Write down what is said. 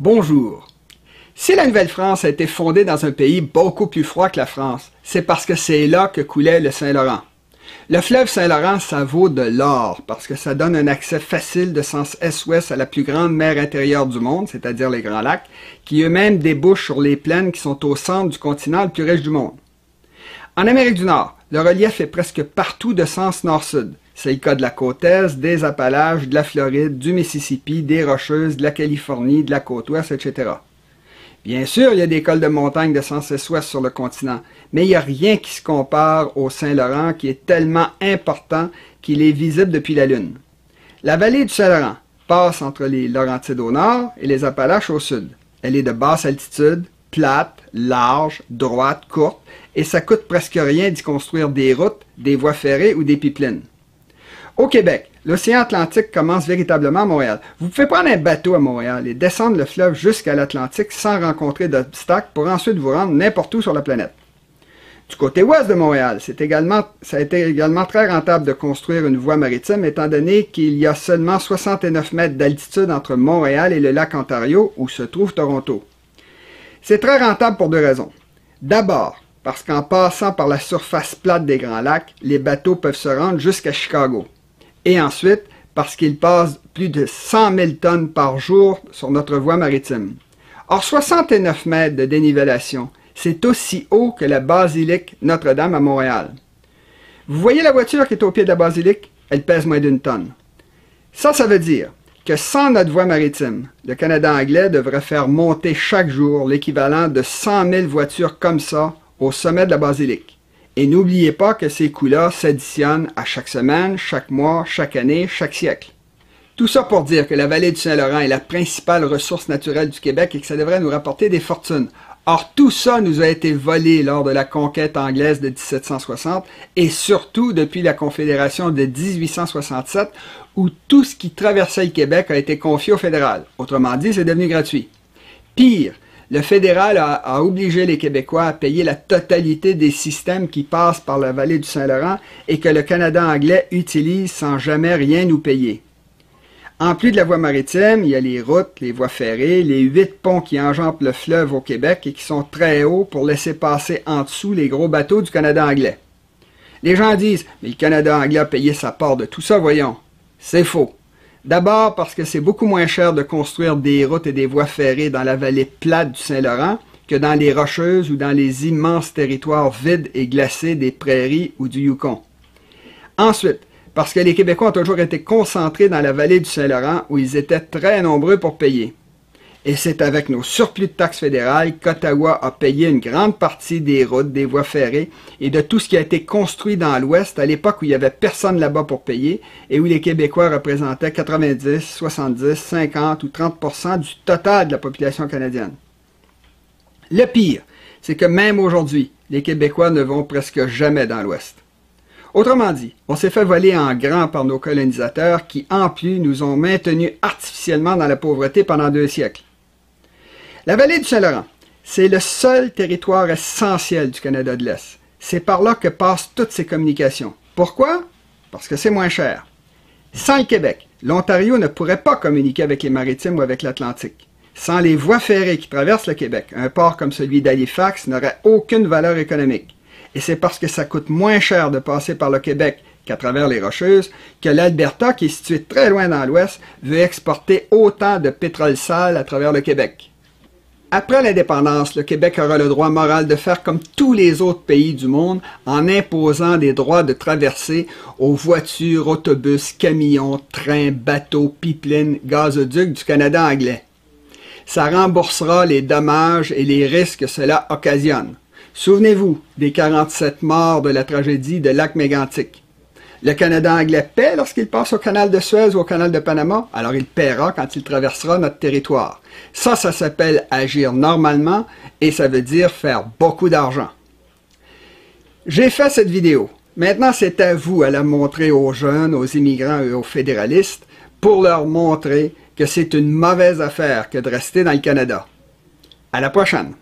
Bonjour. Si la Nouvelle-France a été fondée dans un pays beaucoup plus froid que la France, c'est parce que c'est là que coulait le Saint-Laurent. Le fleuve Saint-Laurent, ça vaut de l'or parce que ça donne un accès facile de sens est-ouest à la plus grande mer intérieure du monde, c'est-à-dire les Grands Lacs, qui eux-mêmes débouchent sur les plaines qui sont au centre du continent le plus riche du monde. En Amérique du Nord, le relief est presque partout de sens nord-sud. C'est le cas de la côte est, des Appalaches, de la Floride, du Mississippi, des Rocheuses, de la Californie, de la côte ouest, etc. Bien sûr, il y a des cols de montagne de sens est-ouest sur le continent, mais il n'y a rien qui se compare au Saint-Laurent qui est tellement important qu'il est visible depuis la Lune. La vallée du Saint-Laurent passe entre les Laurentides au nord et les Appalaches au sud. Elle est de basse altitude, plate, large, droite, courte, et ça coûte presque rien d'y construire des routes, des voies ferrées ou des pipelines. Au Québec, l'océan Atlantique commence véritablement à Montréal. Vous pouvez prendre un bateau à Montréal et descendre le fleuve jusqu'à l'Atlantique sans rencontrer d'obstacles pour ensuite vous rendre n'importe où sur la planète. Du côté ouest de Montréal, ça a été également très rentable de construire une voie maritime étant donné qu'il y a seulement 69 mètres d'altitude entre Montréal et le lac Ontario où se trouve Toronto. C'est très rentable pour deux raisons. D'abord, parce qu'en passant par la surface plate des Grands Lacs, les bateaux peuvent se rendre jusqu'à Chicago. Et ensuite, parce qu'il passe plus de 100 000 tonnes par jour sur notre voie maritime. Or, 69 mètres de dénivellation, c'est aussi haut que la basilique Notre-Dame à Montréal. Vous voyez la voiture qui est au pied de la basilique? Elle pèse moins d'1 tonne. Ça veut dire que sans notre voie maritime, le Canada anglais devrait faire monter chaque jour l'équivalent de 100 000 voitures comme ça au sommet de la basilique. Et n'oubliez pas que ces coûts-là s'additionnent à chaque semaine, chaque mois, chaque année, chaque siècle. Tout ça pour dire que la vallée du Saint-Laurent est la principale ressource naturelle du Québec et que ça devrait nous rapporter des fortunes. Or, tout ça nous a été volé lors de la conquête anglaise de 1760 et surtout depuis la Confédération de 1867 où tout ce qui traversait le Québec a été confié au fédéral. Autrement dit, c'est devenu gratuit. Pire, le fédéral a obligé les Québécois à payer la totalité des systèmes qui passent par la vallée du Saint-Laurent et que le Canada anglais utilise sans jamais rien nous payer. En plus de la voie maritime, il y a les routes, les voies ferrées, les 8 ponts qui enjambent le fleuve au Québec et qui sont très hauts pour laisser passer en dessous les gros bateaux du Canada anglais. Les gens disent « Mais le Canada anglais a payé sa part de tout ça, voyons. » C'est faux. D'abord parce que c'est beaucoup moins cher de construire des routes et des voies ferrées dans la vallée plate du Saint-Laurent que dans les Rocheuses ou dans les immenses territoires vides et glacés des prairies ou du Yukon. Ensuite, parce que les Québécois ont toujours été concentrés dans la vallée du Saint-Laurent où ils étaient très nombreux pour payer. Et c'est avec nos surplus de taxes fédérales qu'Ottawa a payé une grande partie des routes, des voies ferrées et de tout ce qui a été construit dans l'Ouest à l'époque où il n'y avait personne là-bas pour payer et où les Québécois représentaient 90, 70, 50 ou 30% du total de la population canadienne. Le pire, c'est que même aujourd'hui, les Québécois ne vont presque jamais dans l'Ouest. Autrement dit, on s'est fait voler en grand par nos colonisateurs qui, en plus, nous ont maintenus artificiellement dans la pauvreté pendant 2 siècles. La vallée du Saint-Laurent, c'est le seul territoire essentiel du Canada de l'Est. C'est par là que passent toutes ces communications. Pourquoi? Parce que c'est moins cher. Sans le Québec, l'Ontario ne pourrait pas communiquer avec les Maritimes ou avec l'Atlantique. Sans les voies ferrées qui traversent le Québec, un port comme celui d'Halifax n'aurait aucune valeur économique. Et c'est parce que ça coûte moins cher de passer par le Québec qu'à travers les Rocheuses que l'Alberta, qui est situé très loin dans l'Ouest, veut exporter autant de pétrole sale à travers le Québec. Après l'indépendance, le Québec aura le droit moral de faire comme tous les autres pays du monde en imposant des droits de traversée aux voitures, autobus, camions, trains, bateaux, pipelines, gazoducs du Canada anglais. Ça remboursera les dommages et les risques que cela occasionne. Souvenez-vous des 47 morts de la tragédie de Lac-Mégantic. Le Canada anglais paie lorsqu'il passe au canal de Suez ou au canal de Panama, alors il paiera quand il traversera notre territoire. Ça s'appelle agir normalement et ça veut dire faire beaucoup d'argent. J'ai fait cette vidéo. Maintenant, c'est à vous à la montrer aux jeunes, aux immigrants et aux fédéralistes pour leur montrer que c'est une mauvaise affaire que de rester dans le Canada. À la prochaine!